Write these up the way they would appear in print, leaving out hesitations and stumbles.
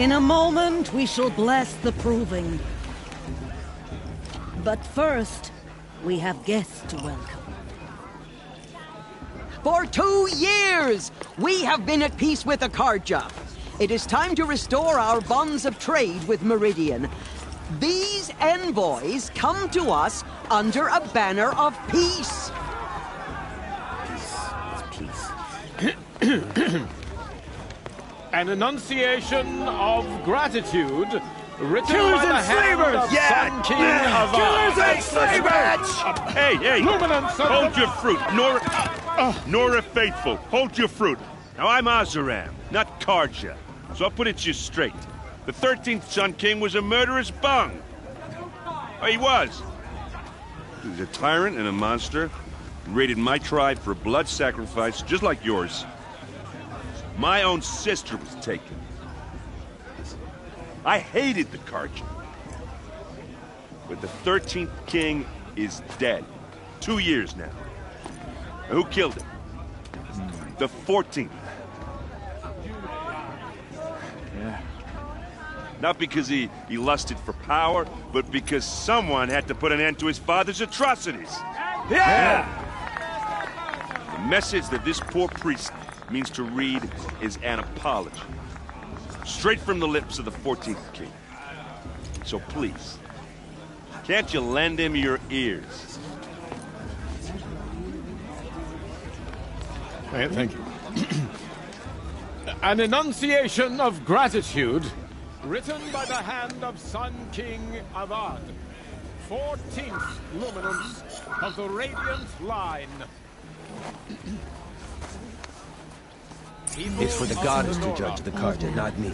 In a moment, we shall bless the proving. But first, we have guests to welcome. For 2 years, we have been at peace with Akarja. It is time to restore our bonds of trade with Meridian. These envoys come to us under a banner of peace. Peace. An enunciation of gratitude written Killers by the and hand slavers! of Sun King of Killers and slavers! Hey, hey! Luminance of Hold the- your fruit, Nora Faithful. Hold your fruit. Now I'm Azaram, not Karja, so I'll put it to you straight. The 13th Sun King was a murderous bung. Oh, he was. He was a tyrant and a monster. He raided my tribe for a blood sacrifice, just like yours. My own sister was taken. I hated the Karja. But the 13th king is dead. 2 years now. And who killed him? The 14th. Yeah. Not because he lusted for power, but because someone had to put an end to his father's atrocities. Yeah! The message that this poor priest means to read is an apology. Straight from the lips of the 14th king. So please, can't you lend him your ears? Thank you. An enunciation of gratitude written by the hand of Sun King Avad, 14th luminance of the Radiant Line. It's for the goddess to judge the Karja, not me.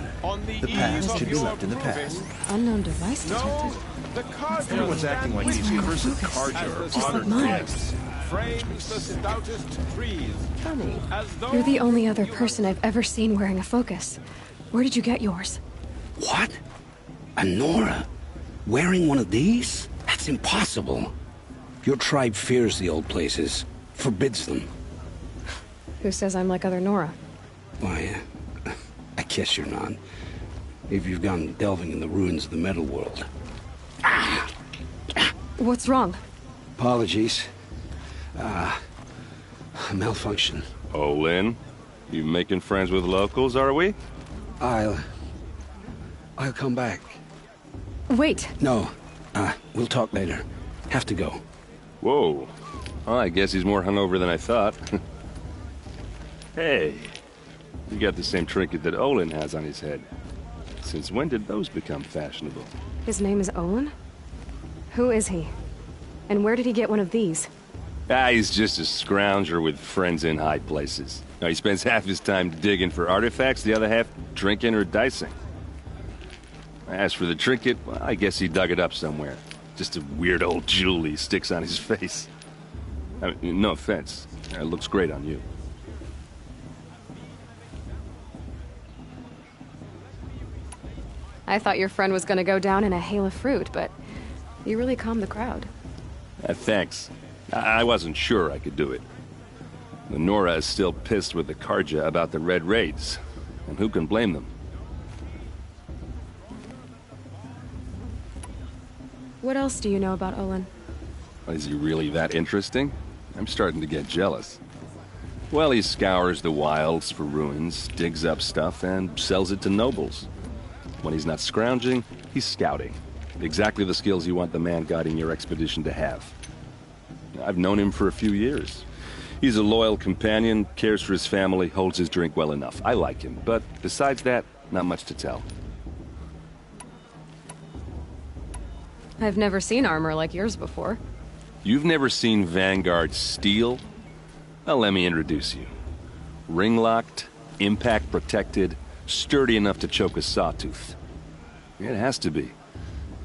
The past should be left in the past. Unknown device detected. The Karja Everyone's acting like these cursed Karja are Just like honored mine. guests. frames the stoutest trees. Funny. As though You're the only other person I've ever seen wearing a focus. Where did you get yours? What? A Nora? Wearing one of these? That's impossible. Your tribe fears the old places, forbids them. Who says I'm like other Nora? Why, I guess you're not. If you've gone delving in the ruins of the metal world. What's wrong? Apologies. A malfunction. Oh, Lynn, you making friends with locals, are we? I'll come back. Wait. No, we'll talk later. Have to go. Whoa. Well, I guess he's more hungover than I thought. Hey, you got the same trinket that Olin has on his head. Since when did those become fashionable? His name is Olin? Who is he? And where did he get one of these? He's just a scrounger with friends in high places. Now, he spends half his time digging for artifacts, the other half drinking or dicing. As for the trinket, well, I guess he dug it up somewhere. Just a weird old jewel he sticks on his face. I mean, no offense. It looks great on you. I thought your friend was gonna go down in a hail of fruit, but you really calmed the crowd. Thanks. I wasn't sure I could do it. The Nora is still pissed with the Karja about the Red Raids. And who can blame them? What else do you know about Olin? Is he really that interesting? I'm starting to get jealous. Well, he scours the wilds for ruins, digs up stuff, and sells it to nobles. When he's not scrounging, he's scouting. Exactly the skills you want the man guiding your expedition to have. I've known him for a few years. He's a loyal companion, cares for his family, holds his drink well enough. I like him, but besides that, not much to tell. I've never seen armor like yours before. You've never seen Vanguard steel? Well, let me introduce you. Ring-locked, impact-protected, sturdy enough to choke a sawtooth. It has to be.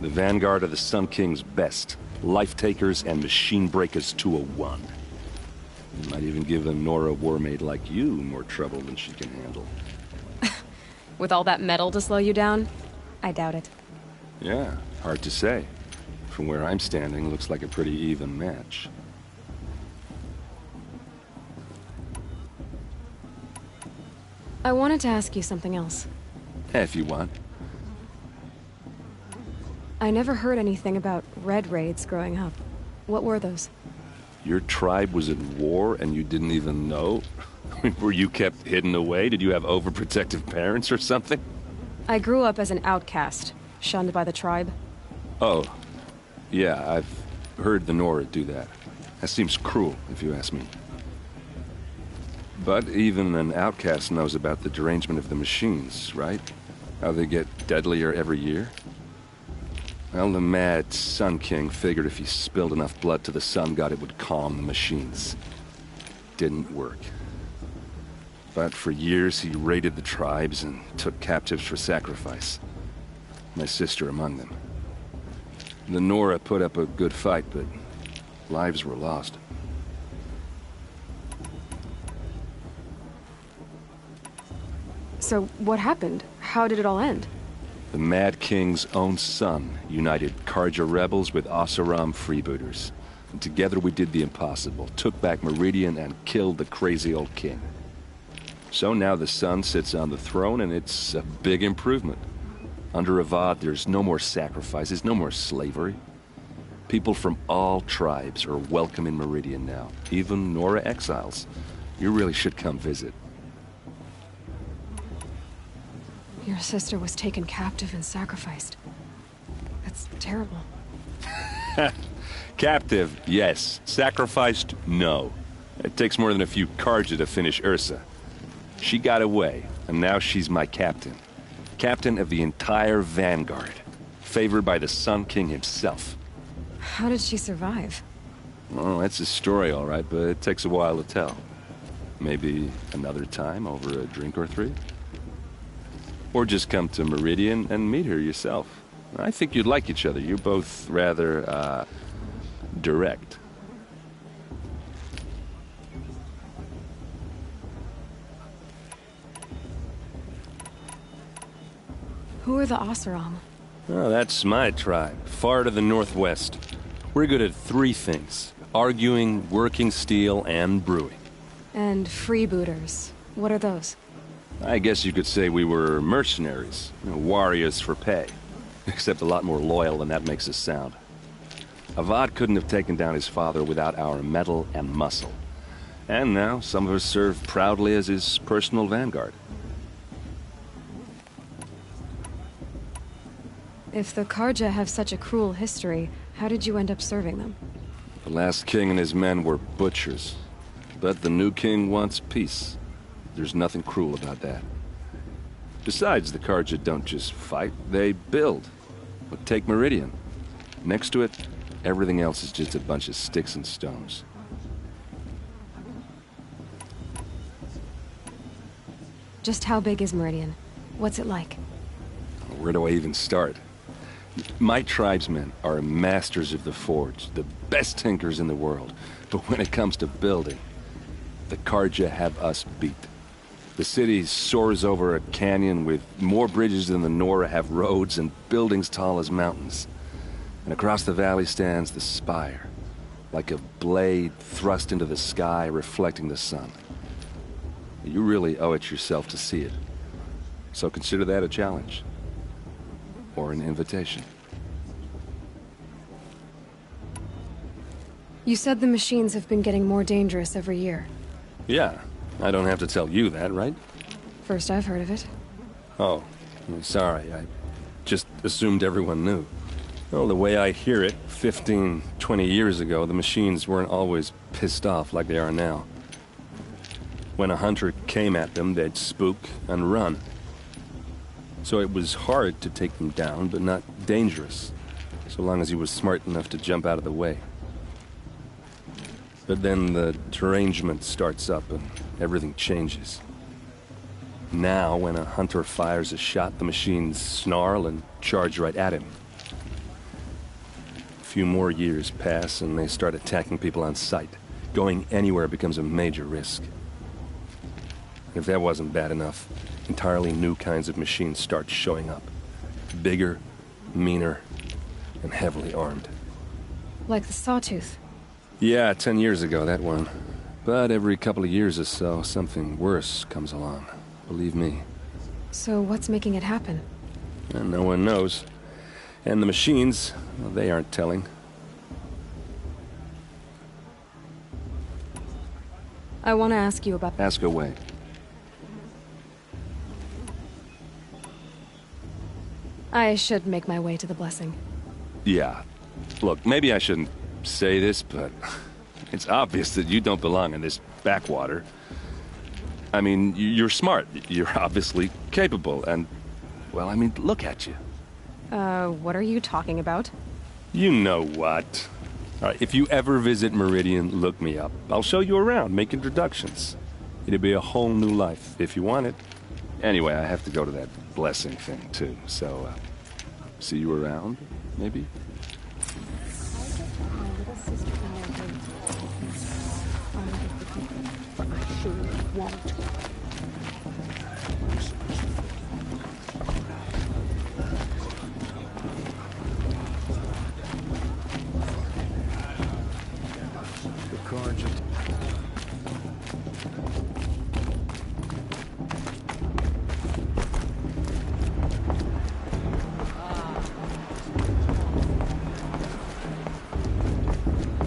The Vanguard are the Sun King's best. Life-takers and machine-breakers 201. You might even give a Nora warmaid like you more trouble than she can handle. With all that metal to slow you down? I doubt it. Yeah, hard to say. From where I'm standing, looks like a pretty even match. I wanted to ask you something else. If you want. I never heard anything about Red Raids growing up. What were those? Your tribe was at war and you didn't even know? Were you kept hidden away? Did you have overprotective parents or something? I grew up as an outcast, shunned by the tribe. Oh, yeah, I've heard the Nora do that. That seems cruel, if you ask me. But even an outcast knows about the derangement of the machines, right? How they get deadlier every year? Well, the mad Sun King figured if he spilled enough blood to the Sun God, it would calm the machines. Didn't work. But for years, he raided the tribes and took captives for sacrifice. My sister among them. The Nora put up a good fight, but lives were lost. So, what happened? How did it all end? The Mad King's own son united Carja rebels with Oseram freebooters. And together we did the impossible, took back Meridian and killed the crazy old king. So now the son sits on the throne and it's a big improvement. Under Avad, there's no more sacrifices, no more slavery. People from all tribes are welcome in Meridian now, even Nora exiles. You really should come visit. Your sister was taken captive and sacrificed. That's terrible. Captive, yes. Sacrificed, no. It takes more than a few Carja to finish Ursa. She got away, and now she's my captain. Captain of the entire Vanguard. Favored by the Sun King himself. How did she survive? Oh, that's a story, all right, but it takes a while to tell. Maybe another time over a drink or three? Or just come to Meridian and meet her yourself. I think you'd like each other. You're both rather, direct. Who are the Oseram? Oh, that's my tribe, far to the northwest. We're good at three things. Arguing, working steel, and brewing. And freebooters. What are those? I guess you could say we were mercenaries. Warriors for pay. Except a lot more loyal than that makes us sound. Avad couldn't have taken down his father without our metal and muscle. And now, some of us serve proudly as his personal vanguard. If the Carja have such a cruel history, how did you end up serving them? The last king and his men were butchers. But the new king wants peace. There's nothing cruel about that. Besides, the Carja don't just fight, they build. But take Meridian. Next to it, everything else is just a bunch of sticks and stones. Just how big is Meridian? What's it like? Where do I even start? My tribesmen are masters of the forge, the best tinkers in the world. But when it comes to building, the Carja have us beat. The city soars over a canyon with more bridges than the Nora have roads and buildings tall as mountains. And across the valley stands the spire, like a blade thrust into the sky reflecting the sun. You really owe it yourself to see it. So consider that a challenge. Or an invitation. You said the machines have been getting more dangerous every year. Yeah, I don't have to tell you that, right? First I've heard of it. Oh, I'm sorry. I just assumed everyone knew. Well, the way I hear it, 15, 20 years ago, the machines weren't always pissed off like they are now. When a hunter came at them, they'd spook and run. So it was hard to take them down, but not dangerous, so long as he was smart enough to jump out of the way. But then the derangement starts up and everything changes. Now, when a hunter fires a shot, the machines snarl and charge right at him. A few more years pass and they start attacking people on sight. Going anywhere becomes a major risk. If that wasn't bad enough, entirely new kinds of machines start showing up. Bigger, meaner, and heavily armed. Like the Sawtooth. Yeah, 10 years ago, that one. But every couple of years or so, something worse comes along. Believe me. So what's making it happen? And no one knows. And the machines, well, they aren't telling. I want to ask you about... Ask away. I should make my way to the blessing. Yeah. Look, maybe I shouldn't say this, but it's obvious that you don't belong in this backwater. I mean, you're smart. You're obviously capable, and... well, I mean, look at you. What are you talking about? You know what. All right, if you ever visit Meridian, look me up. I'll show you around, make introductions. It'll be a whole new life, if you want it. Anyway, I have to go to that blessing thing, too, so, see you around, maybe?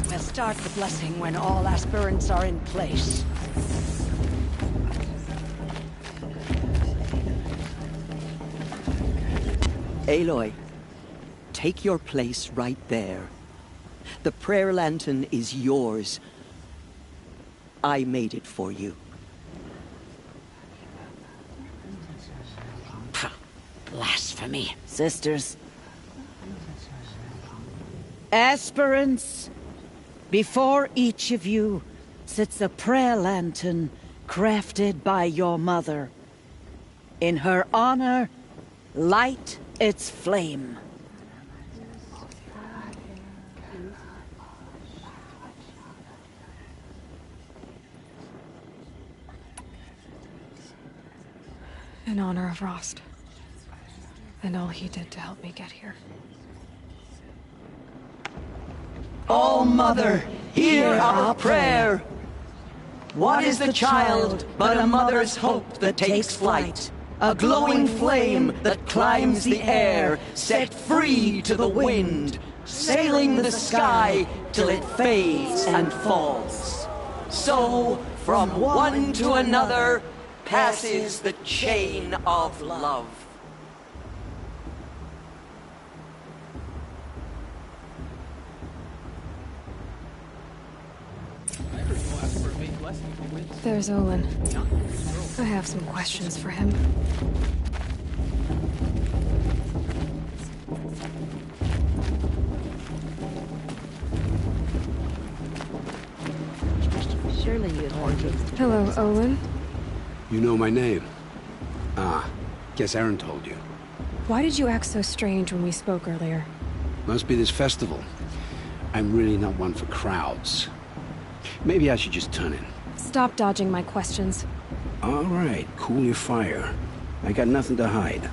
We'll start the blessing when all aspirants are in place. Aloy, take your place right there. The prayer lantern is yours. I made it for you. Blasphemy. Sisters. Aspirants, before each of you sits a prayer lantern crafted by your mother. In her honor, light its flame. In honor of Rost. And all he did to help me get here. All Mother, hear our prayer. What is the child but a mother's hope that takes flight? A glowing flame that climbs the air, set free to the wind, sailing the sky till it fades and falls. So, from one to another, passes the chain of love. There's Olin. I have some questions for him. Surely you'd want it. Hello, Olin. You know my name? Ah, guess Aaron told you. Why did you act so strange when we spoke earlier? Must be this festival. I'm really not one for crowds. Maybe I should just turn in. Stop dodging my questions. All right, cool your fire. I got nothing to hide.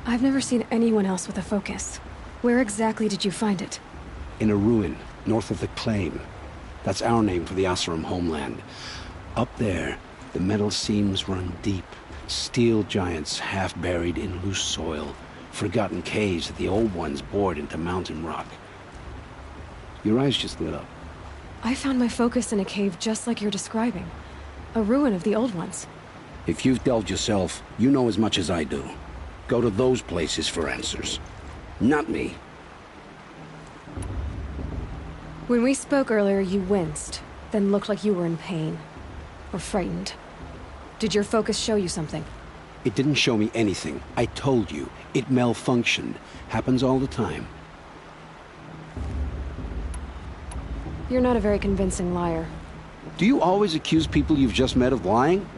I've never seen anyone else with a focus. Where exactly did you find it? In a ruin, north of the Claim. That's our name for the Oseram homeland. Up there, the metal seams run deep. Steel giants half buried in loose soil. Forgotten caves that the old ones bored into mountain rock. Your eyes just lit up. I found my focus in a cave just like you're describing. A ruin of the old ones. If you've delved yourself, you know as much as I do. Go to those places for answers. Not me. When we spoke earlier, you winced, then looked like you were in pain. Or frightened. Did your focus show you something? It didn't show me anything. I told you. It malfunctioned. Happens all the time. You're not a very convincing liar. Do you always accuse people you've just met of lying?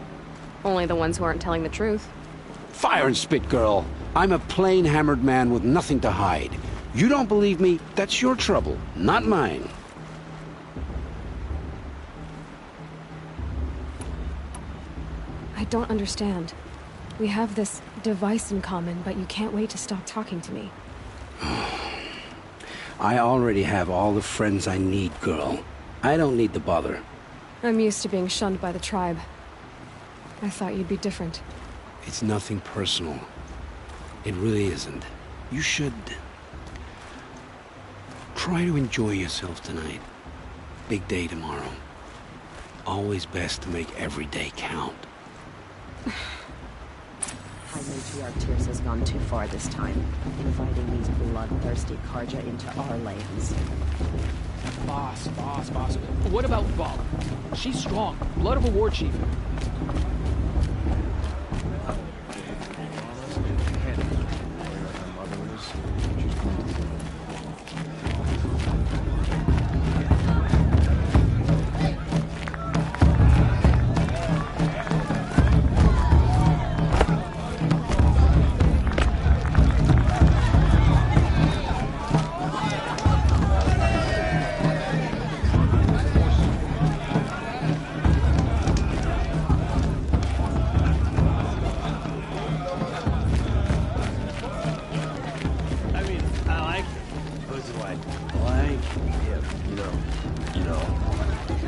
Only the ones who aren't telling the truth. Fire and spit, girl. I'm a plain hammered man with nothing to hide. You don't believe me, that's your trouble, not mine. I don't understand. We have this device in common, but you can't wait to stop talking to me. I already have all the friends I need, girl. I don't need the bother. I'm used to being shunned by the tribe. I thought you'd be different. It's nothing personal. It really isn't. You should... try to enjoy yourself tonight. Big day tomorrow. Always best to make every day count. High Matriarch has gone too far this time, inviting these bloodthirsty Karja into our lands. Boss. What about Vala? She's strong. Blood of a war chief.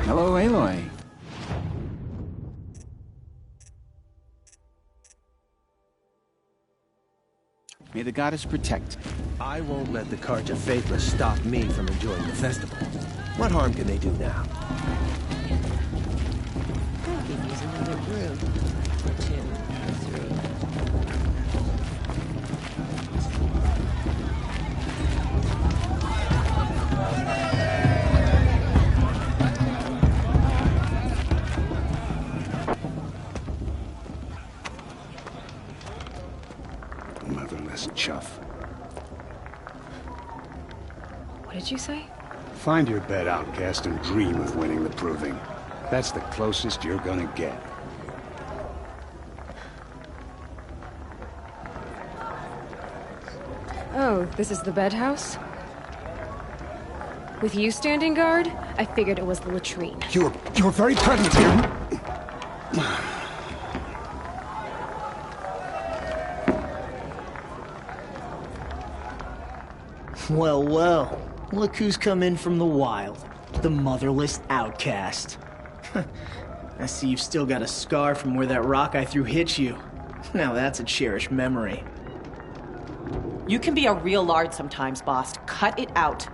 Hello, Aloy. May the goddess protect. I won't let the Karja Faithless stop me from enjoying the festival. What harm can they do now? I could use another brew. Or 2, or 3. Motherless chuff. What did you say? Find your bed, outcast, and dream of winning the proving. That's the closest you're gonna get. Oh, this is the bed house? With you standing guard, I figured it was the latrine. You're very pregnant here. Well, look who's come in from the wild. The motherless outcast. I see you've still got a scar from where that rock I threw hit you. Now that's a cherished memory. You can be a real lard sometimes, boss. Cut it out.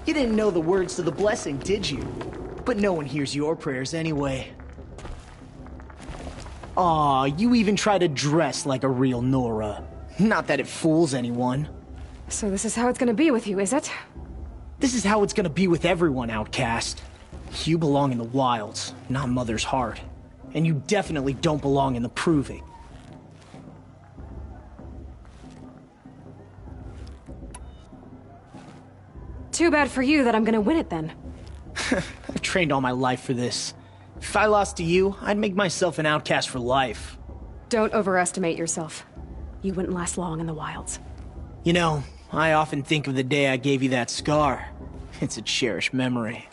You didn't know the words to the blessing, did you? But no one hears your prayers anyway. Aw, you even try to dress like a real Nora. Not that it fools anyone. So this is how it's gonna be with you, is it? This is how it's gonna be with everyone, outcast. You belong in the wilds, not Mother's heart. And you definitely don't belong in the proving. Too bad for you that I'm gonna win it then. I've trained all my life for this. If I lost to you, I'd make myself an outcast for life. Don't overestimate yourself. You wouldn't last long in the wilds. You know, I often think of the day I gave you that scar. It's a cherished memory.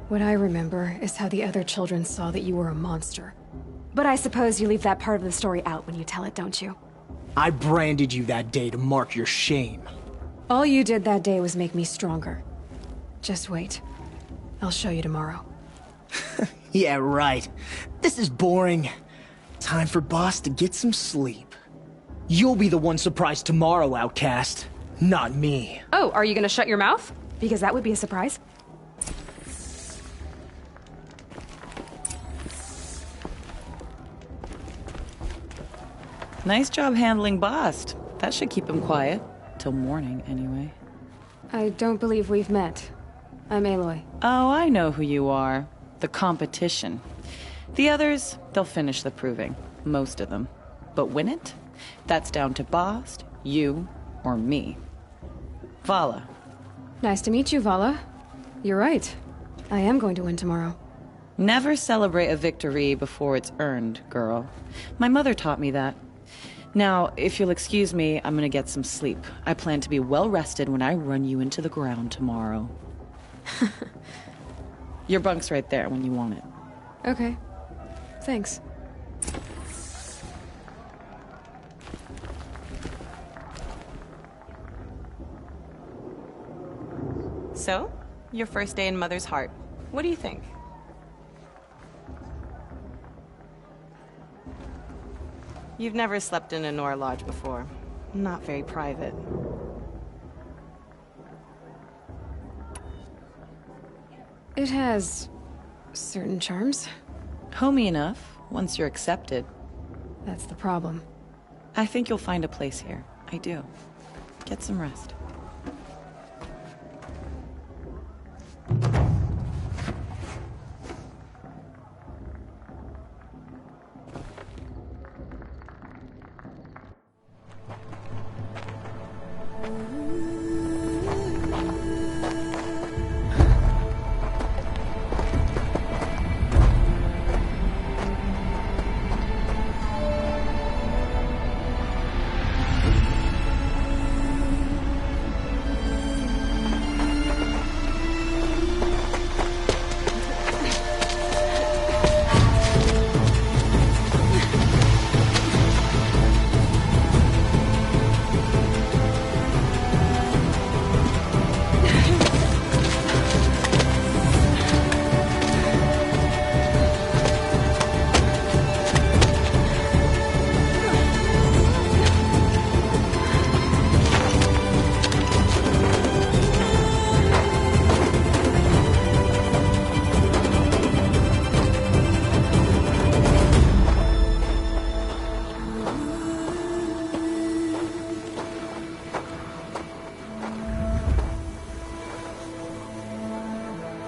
What I remember is how the other children saw that you were a monster. But I suppose you leave that part of the story out when you tell it, don't you? I branded you that day to mark your shame. All you did that day was make me stronger. Just wait. I'll show you tomorrow. Yeah, right. This is boring. Time for Boss to get some sleep. You'll be the one surprised tomorrow, outcast. Not me. Oh, are you gonna shut your mouth? Because that would be a surprise. Nice job handling Bast. That should keep him quiet. Till morning, anyway. I don't believe we've met. I'm Aloy. Oh, I know who you are. The competition. The others, they'll finish the proving. Most of them. But win it? That's down to Bast, you, or me. Vala. Nice to meet you, Vala. You're right. I am going to win tomorrow. Never celebrate a victory before it's earned, girl. My mother taught me that. Now, if you'll excuse me, I'm gonna get some sleep. I plan to be well rested when I run you into the ground tomorrow. Your bunk's right there when you want it. Okay. Thanks. So, your first day in Mother's heart. What do you think? You've never slept in a Nora Lodge before. Not very private. It has certain charms. Homey enough, once you're accepted. That's the problem. I think you'll find a place here. I do. Get some rest.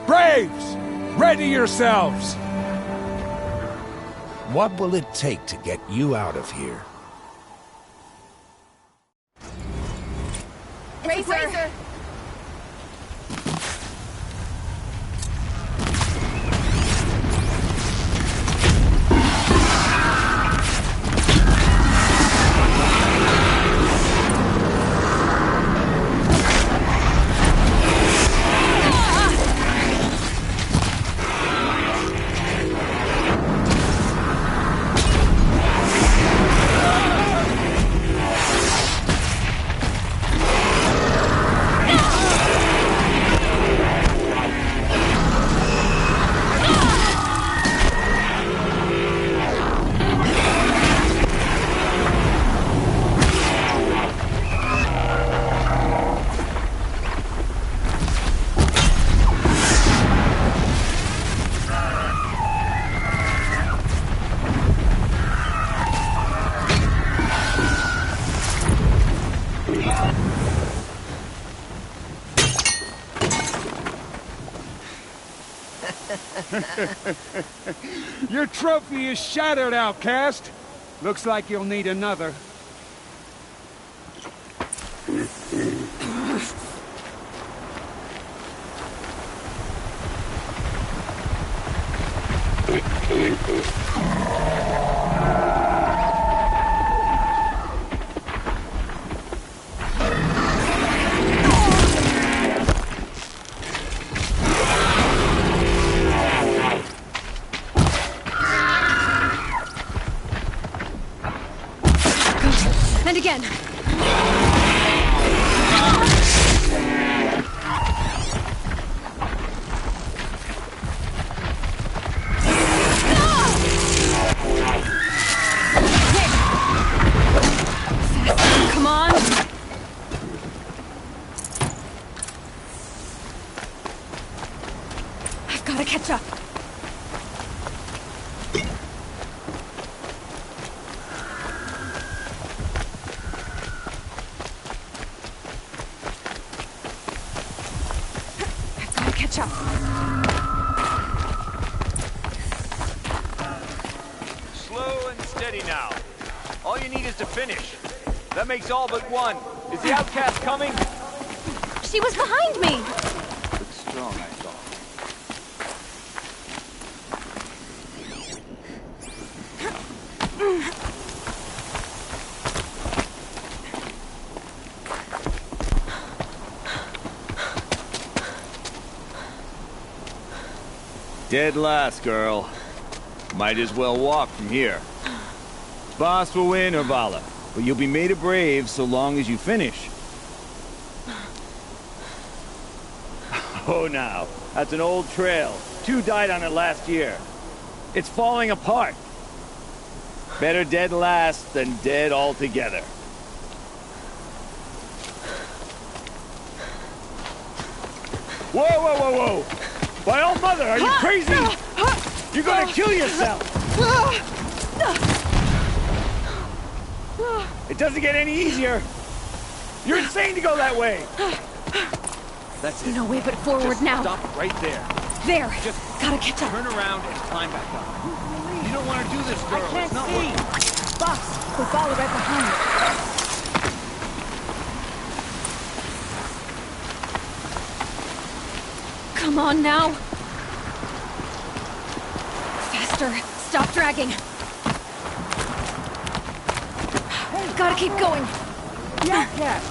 Braves! Ready yourselves! What will it take to get you out of here? Razor! Your trophy is shattered, outcast. Looks like you'll need another. And again. Come on. I've got to catch up. Catch up. Slow and steady now. All you need is to finish. That makes all but one. Is the outcast coming? She was behind me. Looks strong, I thought. Dead last, girl. Might as well walk from here. Boss will win or Vala, but you'll be made a brave so long as you finish. Oh, now. That's an old trail. 2 died on it last year. It's falling apart. Better dead last than dead altogether. Whoa, whoa, whoa, whoa! My old mother, are you crazy? You're gonna kill yourself! It doesn't get any easier. You're insane to go that way. That's it. No way but forward Just now. Stop right there. There. Just gotta catch up. Turn around and climb back up. You don't want to do this, girl. I can't It's not see. working. Boss, we'll follow right behind you. Come on now. Faster. Stop dragging. Gotta keep going. The outcast.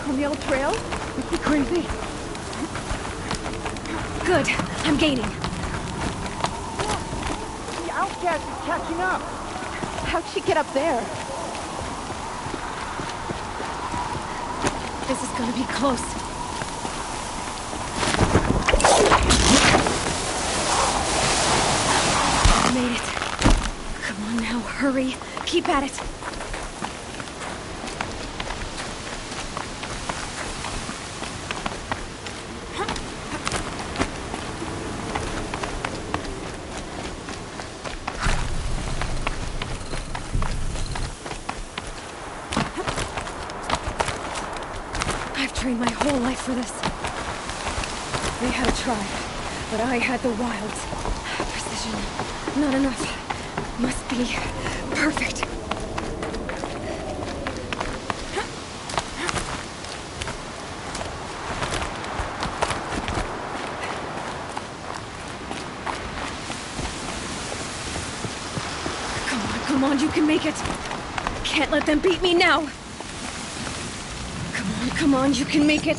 On the old trail? Is he crazy? Good. I'm gaining. The outcast is catching up. How'd she get up there? This is gonna be close. Made it. Come on now, hurry. Keep at it. I've trained my whole life for this. They had a tribe, but I had the wilds. Precision. Not enough. Must be perfect. Come on, you can make it. Can't let them beat me now. Come on, you can make it.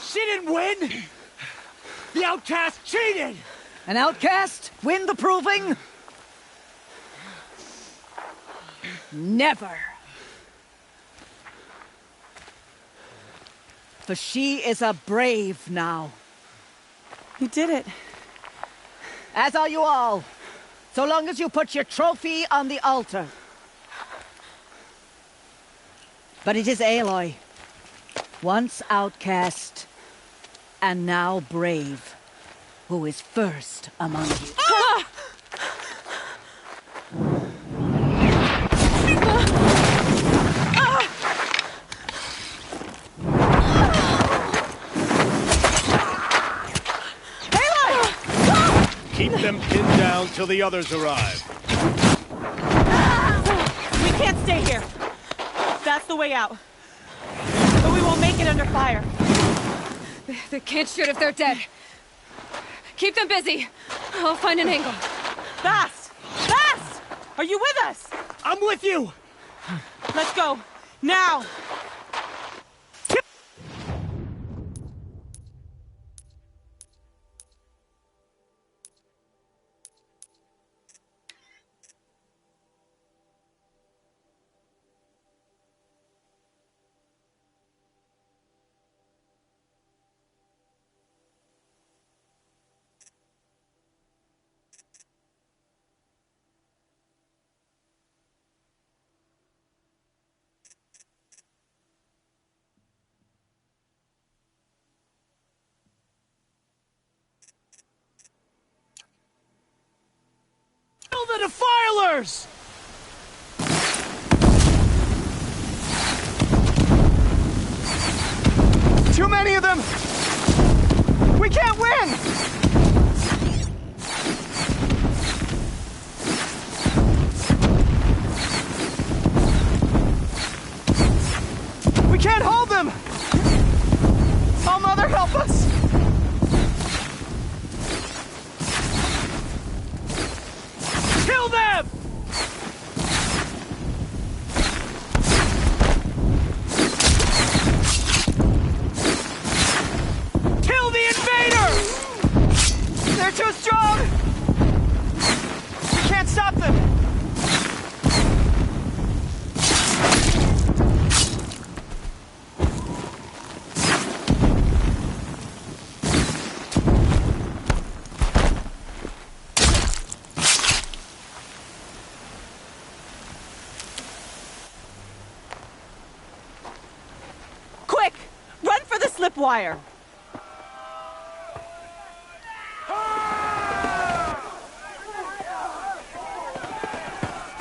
She didn't win! The outcast cheated! An outcast? Win the proving? Never. For she is a brave now. You did it. As are you all. So long as you put your trophy on the altar. But it is Aloy, once outcast, and now brave, who is first among you. Keep them pinned down till the others arrive. We can't stay here. That's the way out. But we won't make it under fire. They can't shoot if they're dead. Keep them busy. I'll find an angle. Fast! Fast! Are you with us? I'm with you! Let's go. Now! Kill the Defilers! Too many of them! We can't win! We can't hold them! Oh, Mother, help us! Kill them! too strong! We can't stop them! Quick! Run for the slipwire!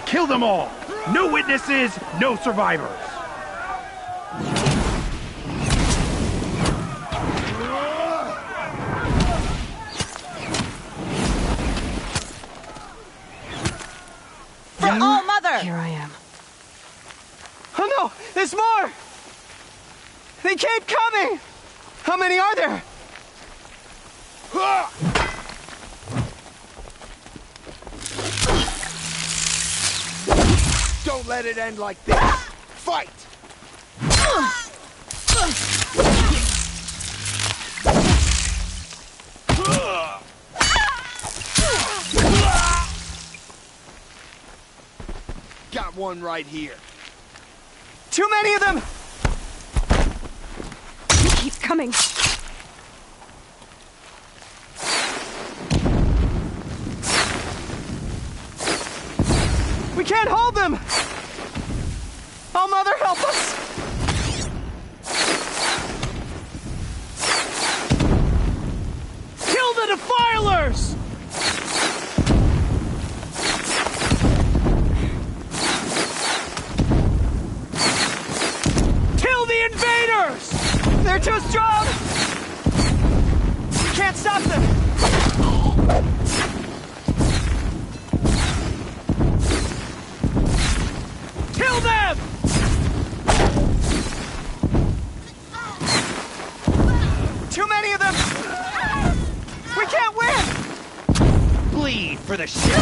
Kill them all! No witnesses, no survivors! For All Mother! Here I am. Oh no! There's more! They keep coming! How many are there? Don't let it end like this. Fight! Got one right here. Too many of them! Keep coming. We can't hold them! All Mother, help us! Kill the defilers! Kill the invaders! They're too strong! We can't stop them! Kill them! Too many of them! We can't win! Bleed for the ship!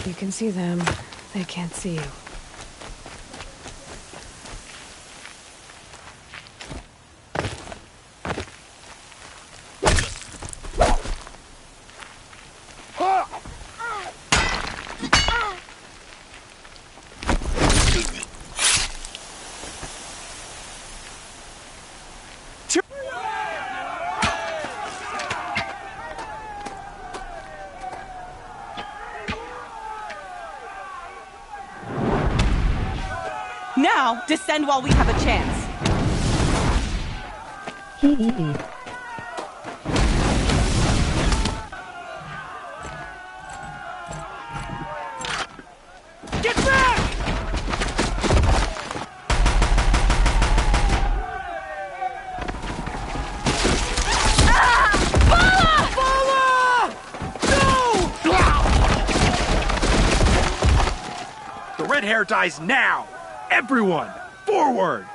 You can see them. They can't see you. Now, descend while we have a chance. Get back! The red hair dies now! Everyone, forward!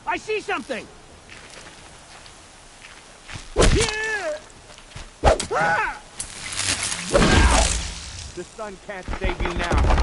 I see something! Yeah! Ah! The sun can't save you now.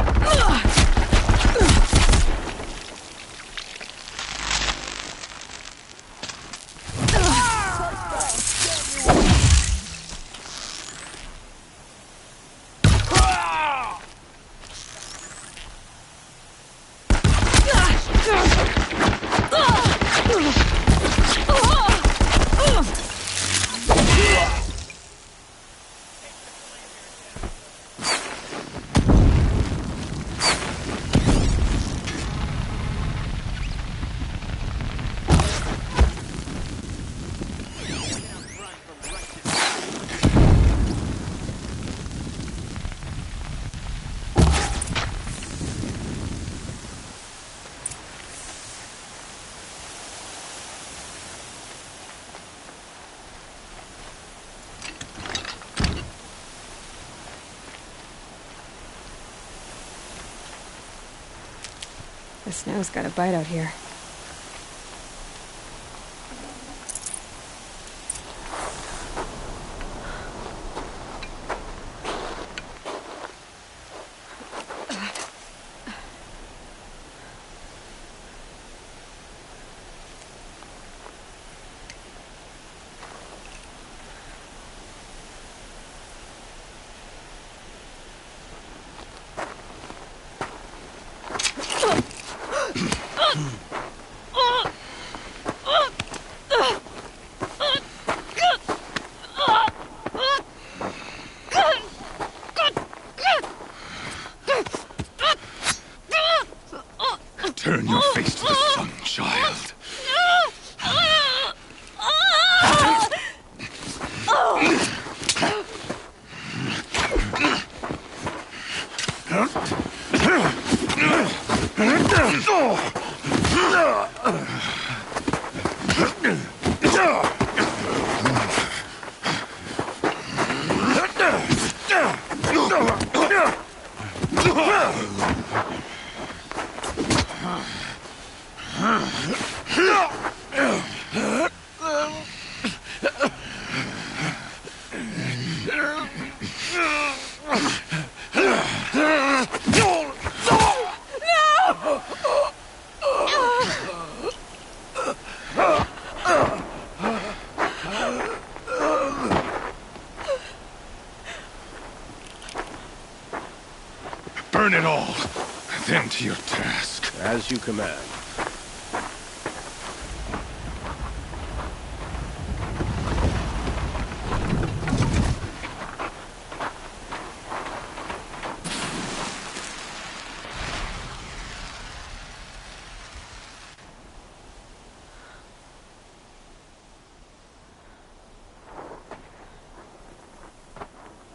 The snow's got a bite out here. Turn your face to the sun, child. Burn it all, then to your task. As you command.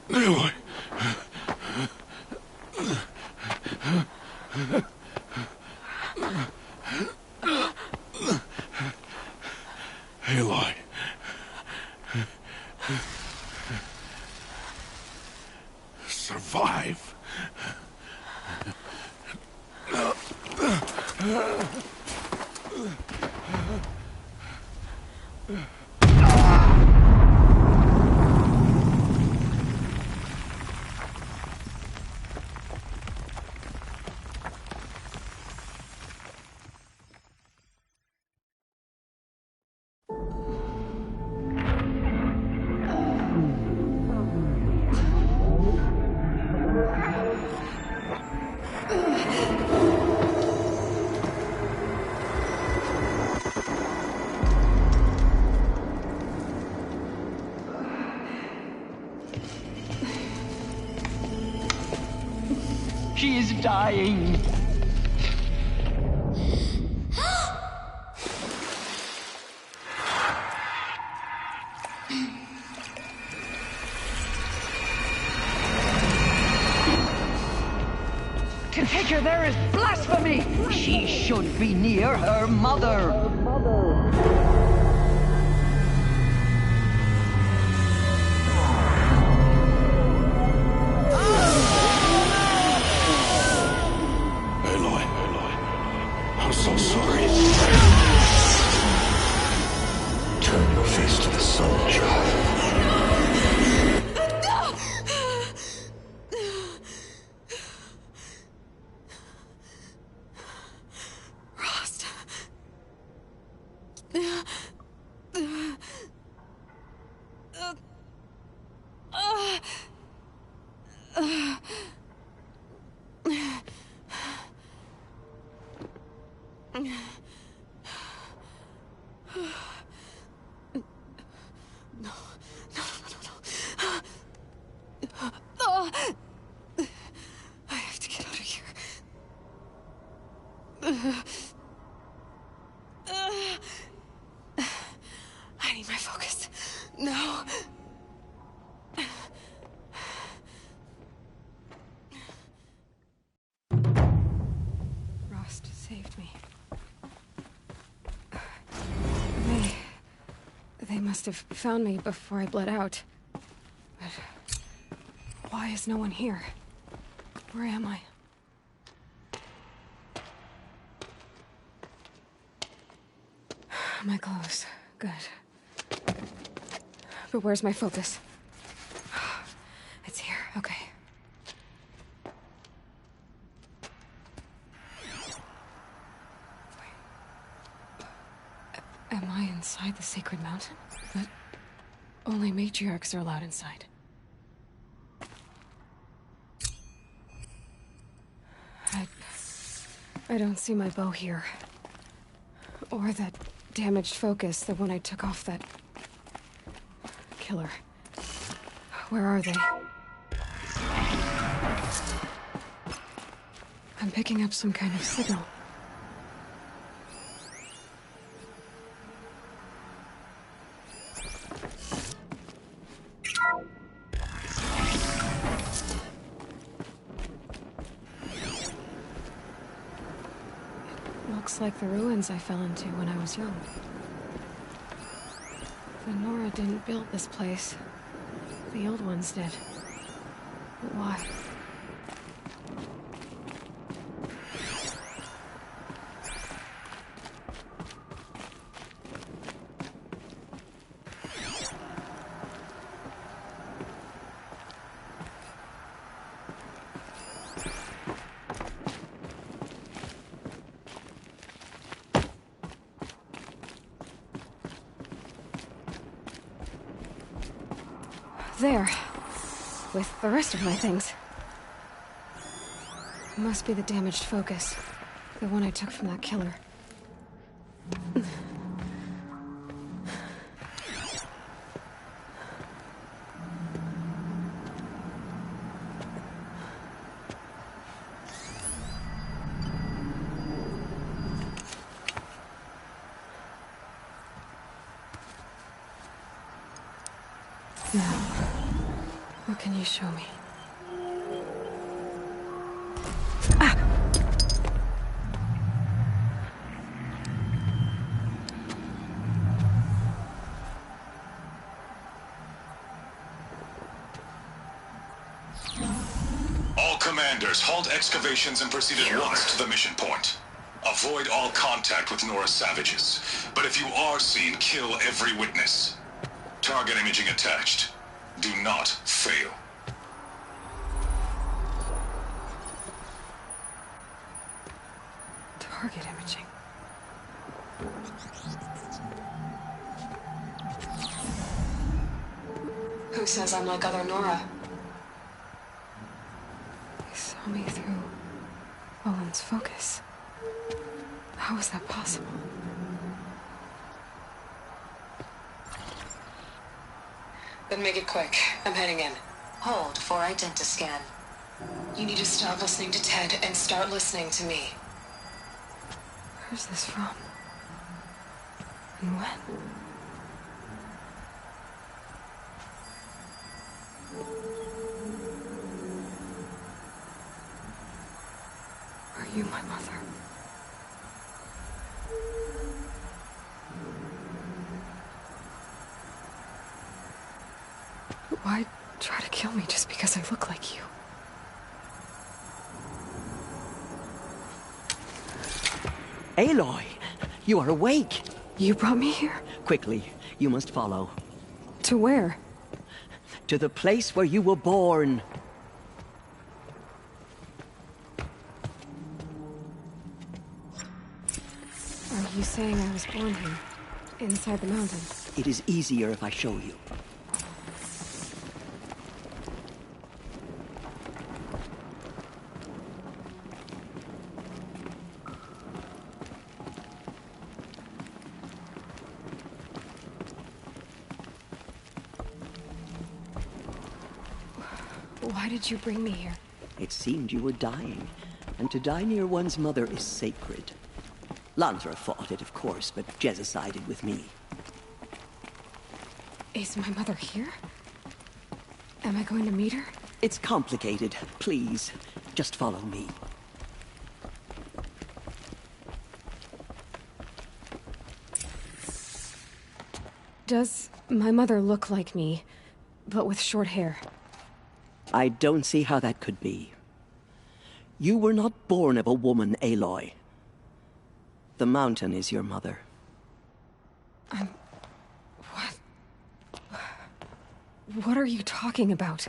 Aloy. Aloy. Survive. She is dying. To take her there is blasphemy. She should be near her mother. So sorry. Turn your face to the sun, child. Rost. I have to get out of here. I need my focus. No. Rost saved me. They must have found me before I bled out. But why is no one here? Where am I? My clothes. Good. But where's my focus? It's here. Okay. Am I inside the Sacred Mountain? But only matriarchs are allowed inside. I don't see my bow here. Or that damaged focus, the one I took off that killer. Where are they? I'm picking up some kind of signal. Looks like the ruins I fell into when I was young. The Nora didn't build this place. The old ones did. But why? There. With the rest of my things. Must be the damaged focus. The one I took from that killer. Now, what can you show me? All commanders, halt excavations and proceed at once to the mission point. Avoid all contact with Nora savages. But if you are seen, kill every witness. Target imaging attached. Do not fail. Target imaging. Who says I'm like other Nora? He saw me through Owen's focus. How is that possible? Then make it quick. I'm heading in. Hold for identiscan. You need to stop listening to Ted and start listening to me. Where's this from? And when? Are you my mother? Why try to kill me just because I look like you? Aloy, you are awake. You brought me here? Quickly, you must follow. To where? To the place where you were born. Are you saying I was born here? Inside the mountain? It is easier if I show you. Why did you bring me here? It seemed you were dying, and to die near one's mother is sacred. Lansra fought it, of course, but Jezza sided with me. Is my mother here? Am I going to meet her? It's complicated. Please, just follow me. Does my mother look like me, but with short hair? I don't see how that could be. You were not born of a woman, Aloy. The mountain is your mother. What are you talking about?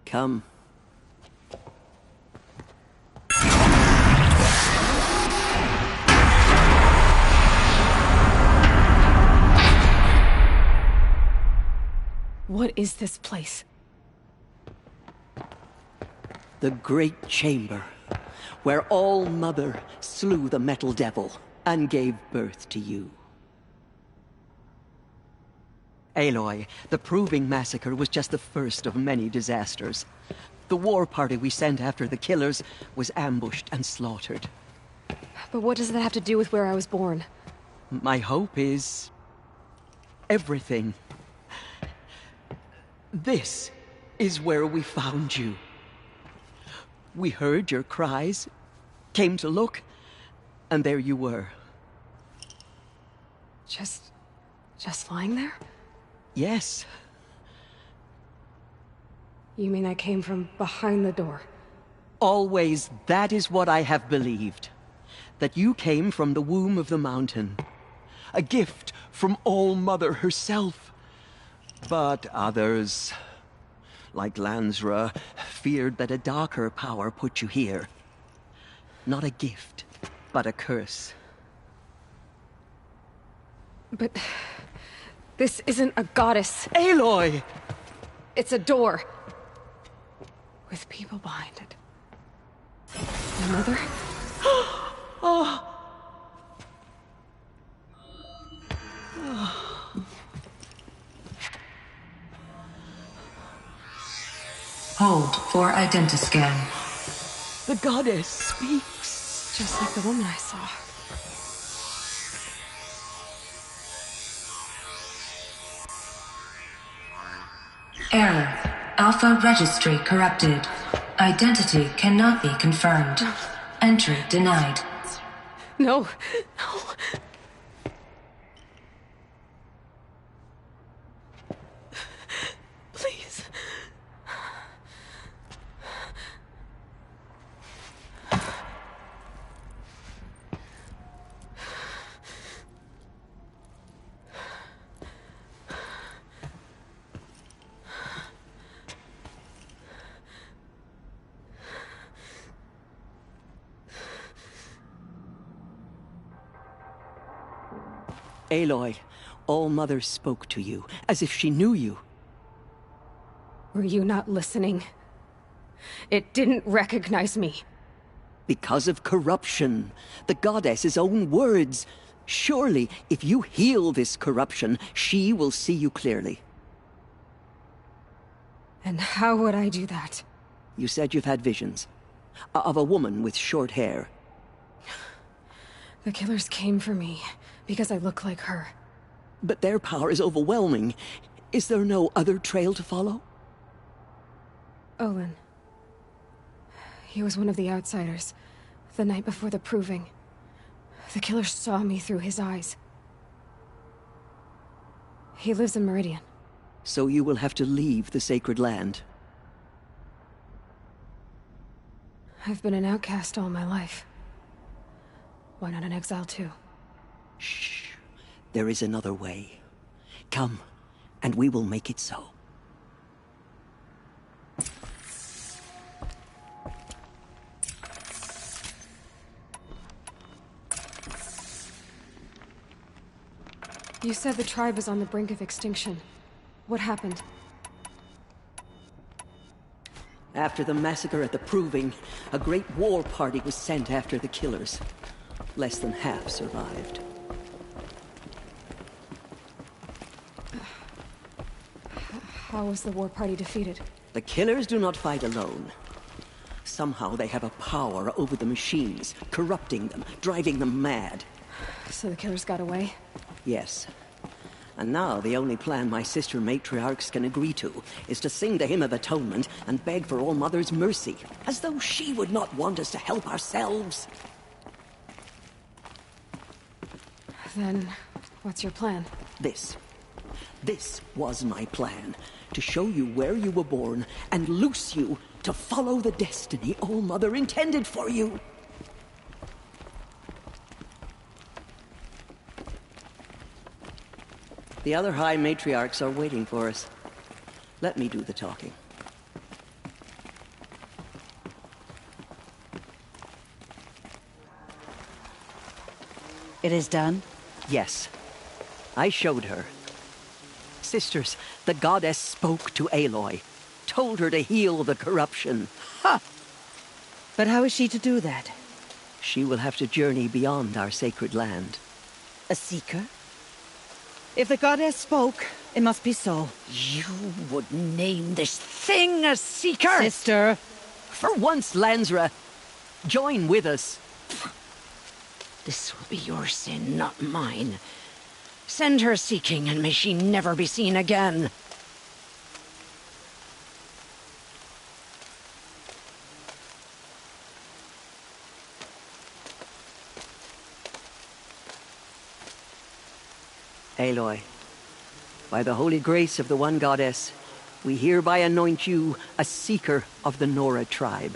Come. What is this place? The Great Chamber, where All-Mother slew the Metal Devil and gave birth to you. Aloy, the Proving Massacre was just the first of many disasters. The war party we sent after the killers was ambushed and slaughtered. But what does that have to do with where I was born? My hope is... everything. This is where we found you. We heard your cries, came to look, and there you were. Just lying there? Yes. You mean I came from behind the door? Always that is what I have believed. That you came from the womb of the mountain. A gift from All-Mother herself. But others, like Lansra, feared that a darker power put you here. Not a gift, but a curse. But... this isn't a goddess. Aloy! It's a door. With people behind it. My mother? Oh. Hold for identiscan. The goddess speaks. Just like the woman I saw. Error. Alpha registry corrupted. Identity cannot be confirmed. Entry denied. No. Please. Aloy, All-Mother spoke to you, as if she knew you. Were you not listening? It didn't recognize me. Because of corruption. The goddess's own words. Surely, if you heal this corruption, she will see you clearly. And how would I do that? You said you've had visions. Of a woman with short hair. The killers came for me, because I look like her. But their power is overwhelming. Is there no other trail to follow? Olin. He was one of the outsiders, the night before the Proving. The killers saw me through his eyes. He lives in Meridian. So you will have to leave the sacred land. I've been an outcast all my life. Why not an exile too? Shh. There is another way. Come, and we will make it so. You said the tribe is on the brink of extinction. What happened? After the massacre at the Proving, a great war party was sent after the killers. Less than half survived. How was the war party defeated? The killers do not fight alone. Somehow they have a power over the machines, corrupting them, driving them mad. So the killers got away? Yes. And now the only plan my sister matriarchs can agree to is to sing the Hymn of Atonement and beg for All-Mother's mercy, as though she would not want us to help ourselves. Then, what's your plan? This was my plan. To show you where you were born and loose you to follow the destiny All-Mother intended for you. The other High Matriarchs are waiting for us. Let me do the talking. It is done? Yes. I showed her. Sisters, the goddess spoke to Aloy. Told her to heal the corruption. Ha! But how is she to do that? She will have to journey beyond our sacred land. A seeker? If the goddess spoke, it must be so. You would name this thing a seeker? Sister! For once, Lansra, join with us. This will be your sin, not mine. Send her seeking, and may she never be seen again. Aloy, by the holy grace of the One Goddess, we hereby anoint you a seeker of the Nora tribe.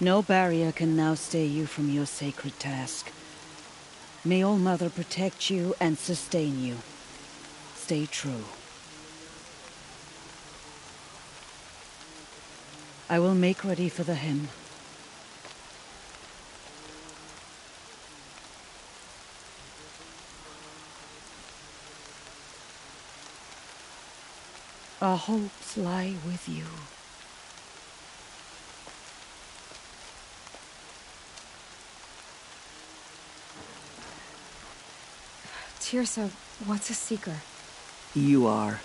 No barrier can now stay you from your sacred task. May All Mother protect you and sustain you. Stay true. I will make ready for the hymn. Our hopes lie with you. Teersa, what's a seeker? You are.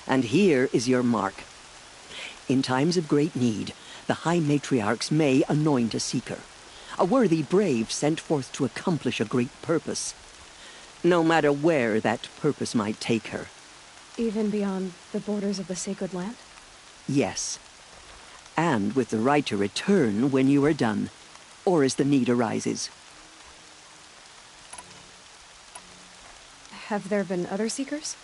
And here is your mark. In times of great need, the High Matriarchs may anoint a seeker. A worthy brave sent forth to accomplish a great purpose. No matter where that purpose might take her. Even beyond the borders of the sacred land? Yes. And with the right to return when you are done, or as the need arises. Have there been other seekers?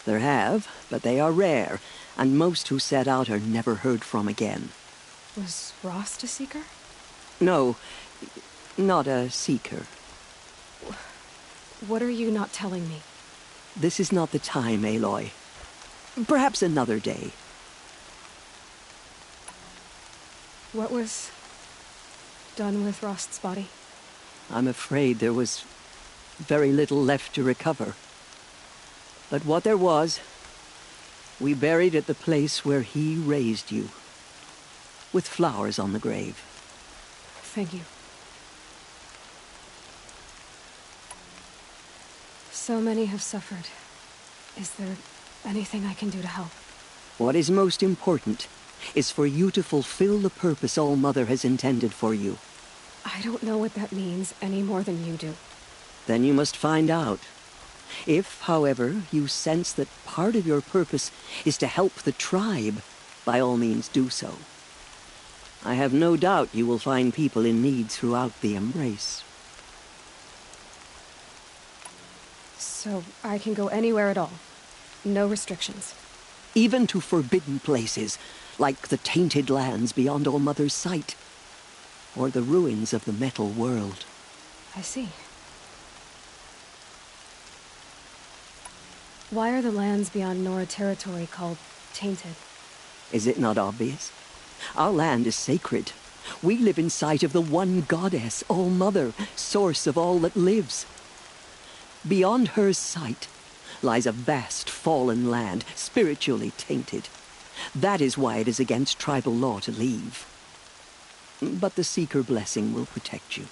There have, but they are rare, and most who set out are never heard from again. Was Rost a seeker? No, not a seeker. What are you not telling me? This is not the time, Aloy. Perhaps another day. What was done with Rost's body? I'm afraid there was very little left to recover. But what there was, we buried at the place where he raised you, with flowers on the grave. Thank you. So many have suffered. Is there anything I can do to help? What is most important is for you to fulfill the purpose All Mother has intended for you. I don't know what that means any more than you do. Then you must find out. If, however, you sense that part of your purpose is to help the tribe, by all means do so. I have no doubt you will find people in need throughout the Embrace. So I can go anywhere at all? No restrictions? Even to forbidden places, like the tainted lands beyond All Mother's sight, or the ruins of the Metal World. I see. Why are the lands beyond Nora territory called tainted? Is it not obvious? Our land is sacred. We live in sight of the One Goddess, All Mother, source of all that lives. Beyond her sight lies a vast fallen land, spiritually tainted. That is why it is against tribal law to leave. But the Seeker blessing will protect you.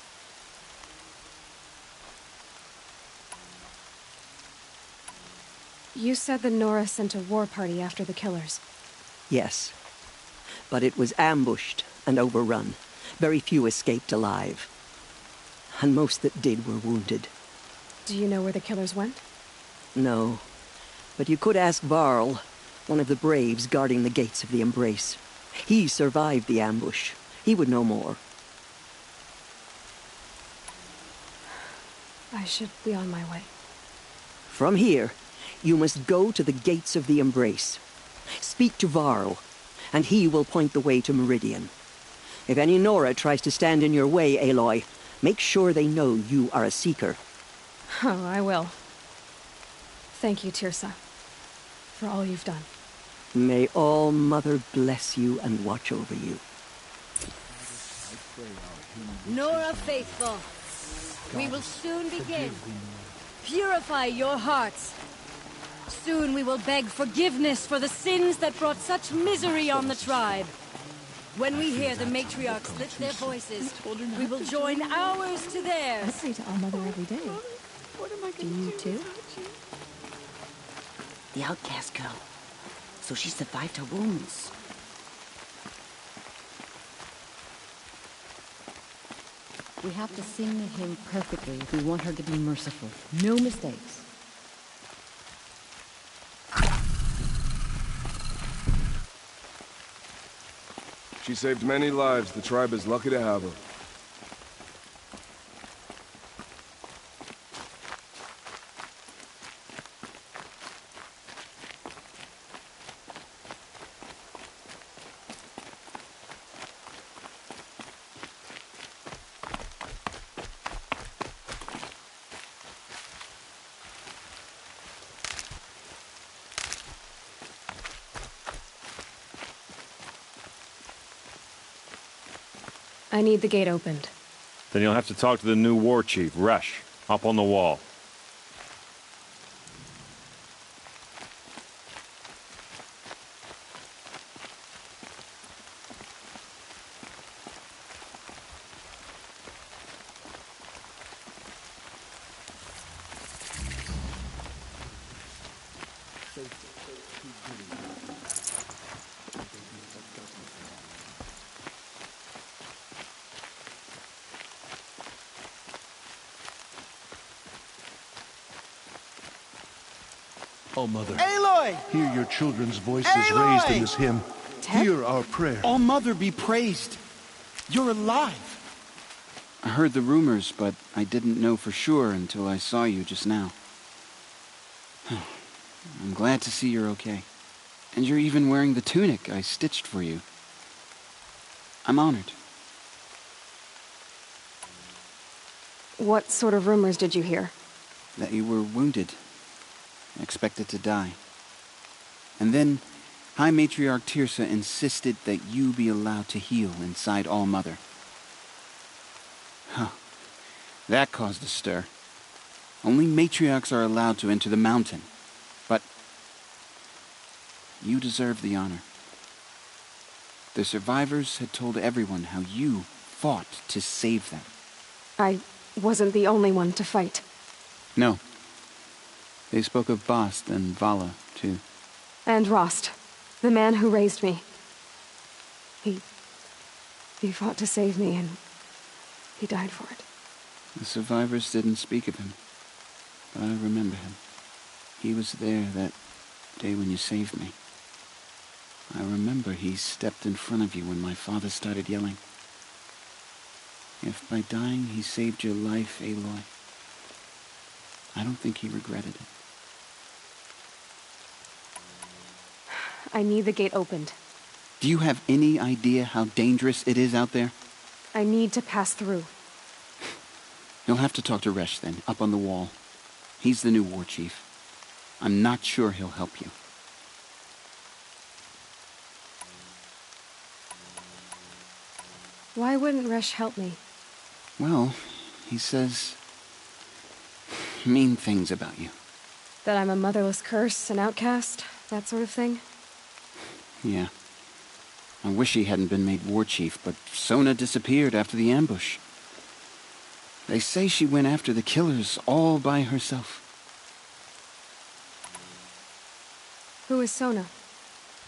You said the Nora sent a war party after the killers. Yes. But it was ambushed and overrun. Very few escaped alive. And most that did were wounded. Do you know where the killers went? No. But you could ask Varl, one of the braves guarding the gates of the Embrace. He survived the ambush. He would know more. I should be on my way. From here, you must go to the gates of the Embrace. Speak to Varl, and he will point the way to Meridian. If any Nora tries to stand in your way, Aloy, make sure they know you are a Seeker. Oh, I will. Thank you, Tirsa, for all you've done. May All Mother bless you and watch over you. Nora Faithful, we will soon begin. Purify your hearts. Soon we will beg forgiveness for the sins that brought such misery on the tribe. When we hear the matriarchs lift their voices, we will join ours to I theirs. pray to All Mother every day. Do you too? The outcast girl. So she survived her wounds. We have to sing the hymn perfectly if we want her to be merciful. No mistakes. She saved many lives. The tribe is lucky to have her. I need the gate opened. Then you'll have to talk to the new war chief, Resh, up on the wall. Oh, Mother. Aloy! Hear your children's voices Aloy! raised in this hymn. Hear our prayer. All Mother be praised. You're alive. I heard the rumors, but I didn't know for sure until I saw you just now. I'm glad to see you're okay. And you're even wearing the tunic I stitched for you. I'm honored. What sort of rumors did you hear? That you were wounded. Expected to die. And then High Matriarch Tirsa insisted that you be allowed to heal inside All Mother. Huh. That caused a stir. Only matriarchs are allowed to enter the mountain. But you deserve the honor. The survivors had told everyone how you fought to save them. I wasn't the only one to fight. No. They spoke of Bast and Vala, too. And Rost, the man who raised me. He fought to save me, and he died for it. The survivors didn't speak of him, but I remember him. He was there that day when you saved me. I remember he stepped in front of you when my father started yelling. If by dying he saved your life, Aloy, I don't think he regretted it. I need the gate opened. Do you have any idea how dangerous it is out there? I need to pass through. You'll have to talk to Resh then, up on the wall. He's the new war chief. I'm not sure he'll help you. Why wouldn't Resh help me? Well, he says mean things about you. That I'm a motherless curse, an outcast, that sort of thing? Yeah. I wish he hadn't been made war chief, but Sona disappeared after the ambush. They say she went after the killers all by herself. Who is Sona?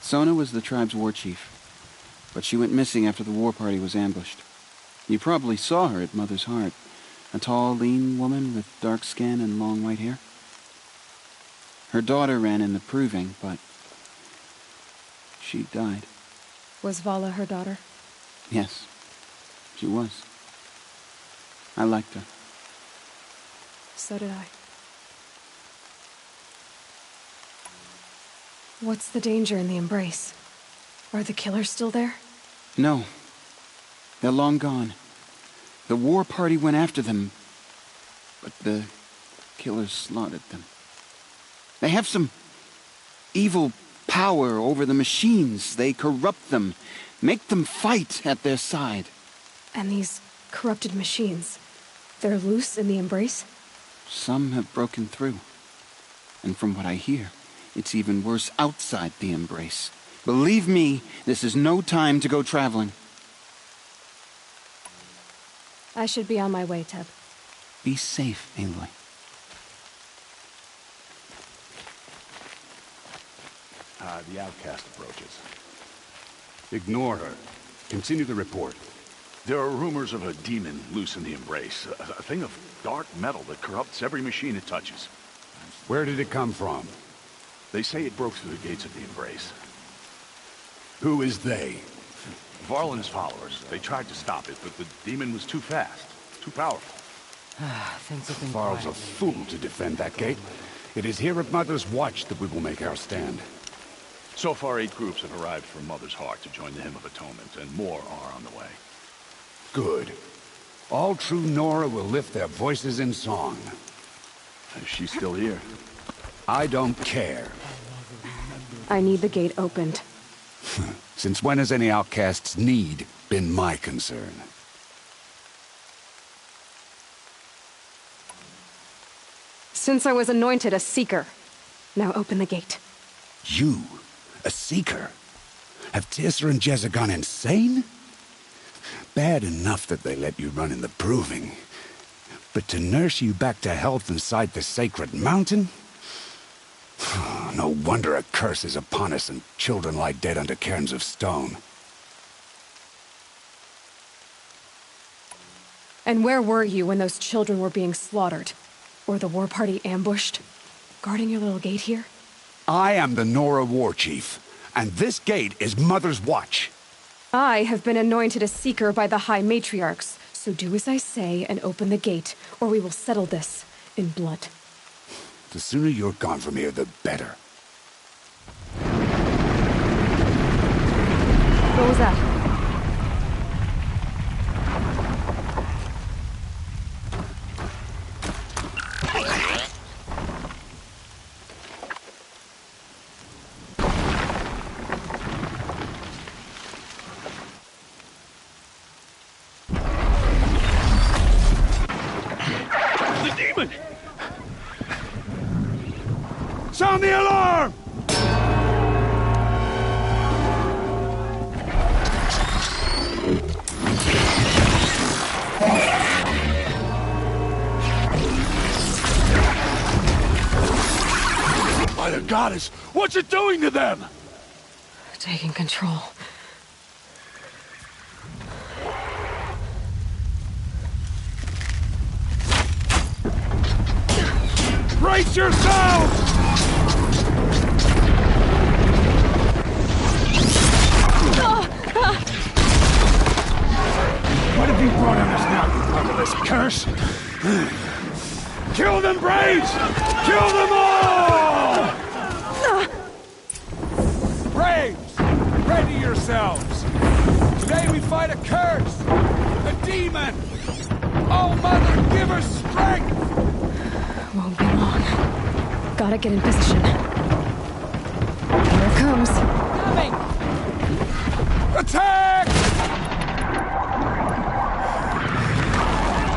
Sona was the tribe's war chief, but she went missing after the war party was ambushed. You probably saw her at Mother's Heart. A tall, lean woman with dark skin and long white hair. Her daughter ran in the proving, but she died. Was Vala her daughter? Yes, she was. I liked her. So did I. What's the danger in the embrace? Are the killers still there? No. They're long gone. The war party went after them, but the killers slaughtered them. They have some evil power over the machines. They corrupt them, make them fight at their side. And these corrupted machines, they're loose in the Embrace? Some have broken through. And from what I hear, it's even worse outside the Embrace. Believe me, this is no time to go traveling. I should be on my way, Teb. Be safe, Aloy. The outcast approaches. Ignore her. Continue the report. There are rumors of a demon loose in the Embrace. A thing of dark metal that corrupts every machine it touches. Where did it come from? They say it broke through the gates of the Embrace. Who is they? Varlin's followers. They tried to stop it, but the demon was too fast. Too powerful. Things have been Varl's a fool to defend that gate. It is here at Mother's Watch that we will make our stand. So far, 8 groups have arrived from Mother's Heart to join the Hymn of Atonement, and more are on the way. Good. All true Nora will lift their voices in song. Is she still here? I don't care. I need the gate opened. Since when has any outcast's need been my concern? Since I was anointed a Seeker. Now open the gate. You? A Seeker? Have Teersa and Jezza gone insane? Bad enough that they let you run in the Proving. But to nurse you back to health inside the Sacred Mountain? No wonder a curse is upon us and children lie dead under cairns of stone. And where were you when those children were being slaughtered? Or the war party ambushed? Guarding your little gate here? I am the Nora War Chief, and this gate is Mother's Watch. I have been anointed a Seeker by the High Matriarchs, so do as I say and open the gate, or we will settle this in blood. The sooner you're gone from here, the better. What was that? Sound the alarm! By the goddess, what's it doing to them? Taking control. Brace yourselves! What have you brought on us now, you motherless curse? Kill them, Braves! Kill them all! Braves, ready yourselves! Today we fight a curse! A demon! Oh, Mother, give her strength! Won't be long. Gotta get in position. Here it comes. Coming! Attack!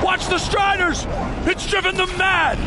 Watch the Striders! It's driven them mad!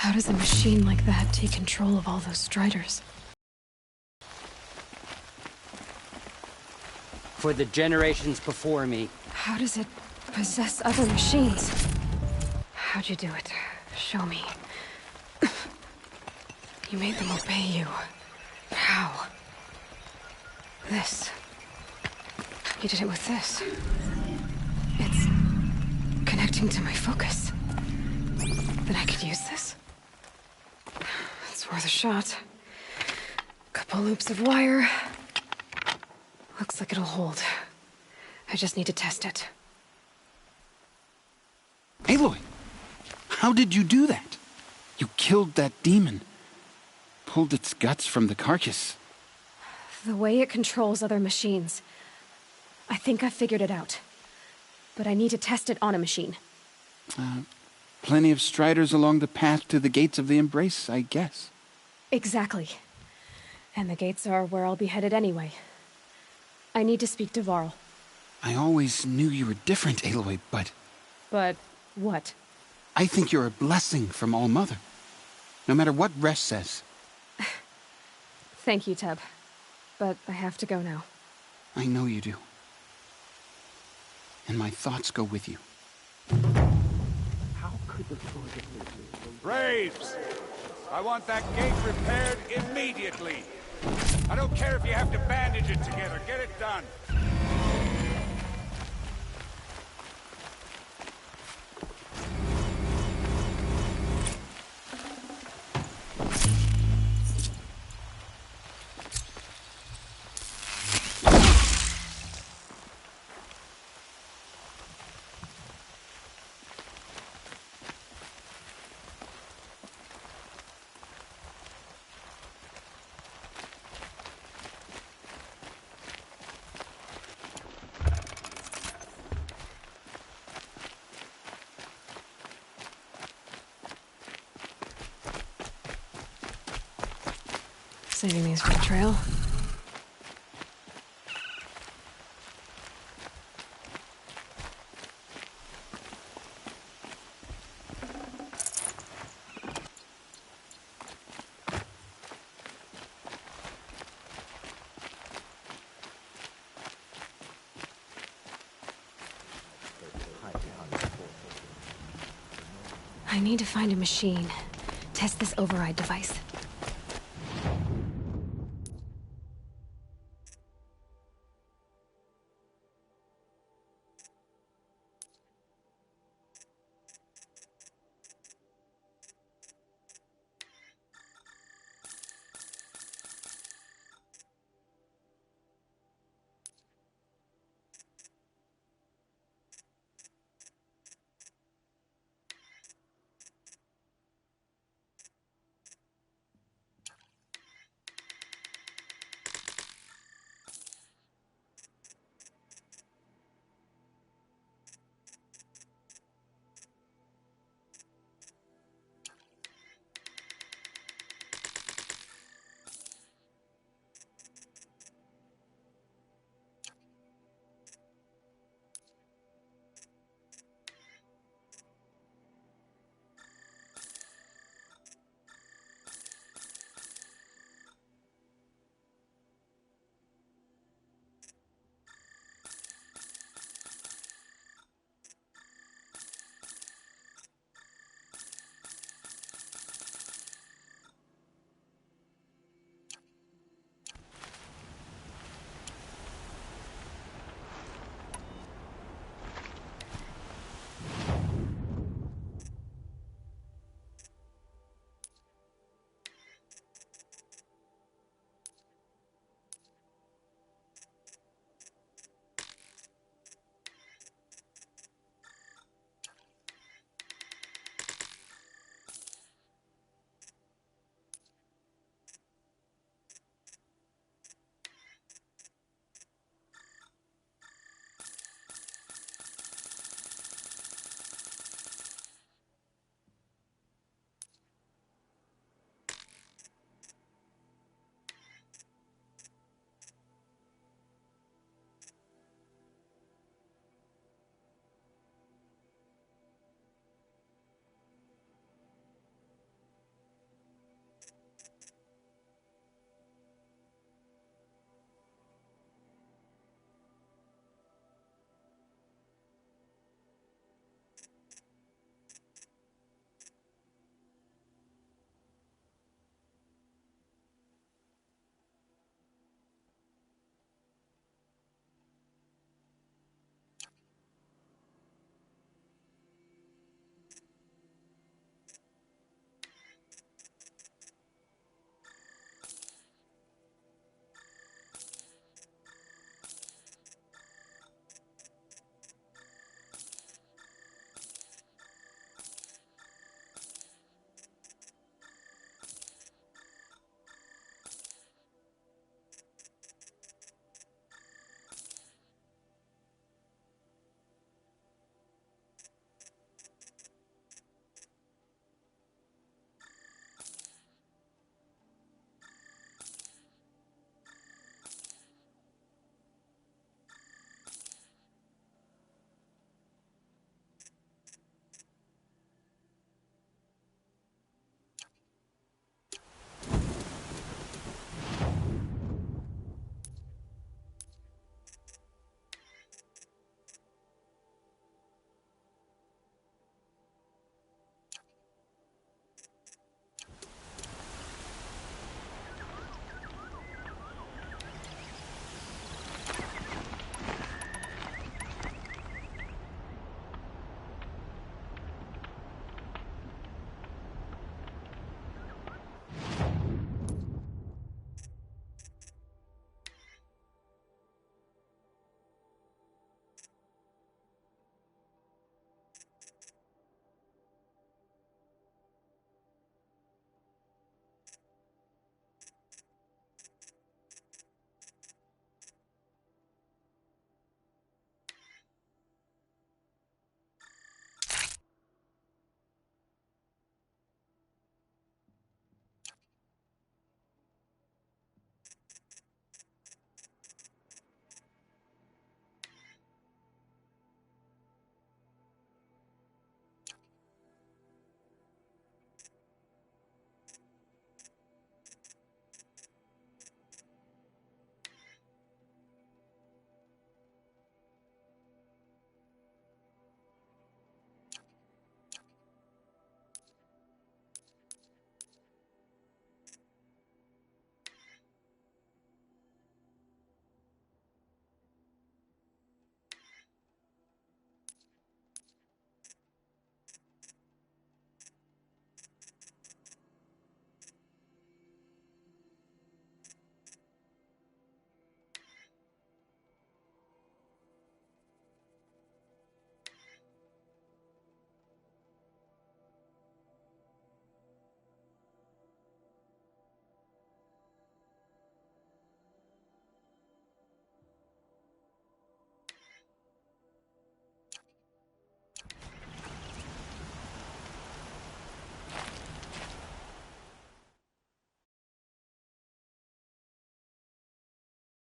How does a machine like that take control of all those Striders? For the generations before me. How does it possess other machines? How'd you do it? Show me. You made them obey you. How? This. You did it with this. It's connecting to my focus. Then I could use this? It's worth a shot. Couple loops of wire. Looks like it'll hold. I just need to test it. Aloy! How did you do that? You killed that demon. Pulled its guts from the carcass. The way it controls other machines. I think I figured it out. But I need to test it on a machine. Plenty of Striders along the path to the gates of the Embrace, I guess. Exactly. And the gates are where I'll be headed anyway. I need to speak to Varl. I always knew you were different, Aloy, but... But what? I think you're a blessing from All-Mother. No matter what Resh says. Thank you, Teb. But I have to go now. I know you do. And my thoughts go with you. How could the Braves! I want that gate repaired immediately. I don't care if you have to bandage it together. Get it done. Saving these for the trail. I need to find a machine. Test this override device.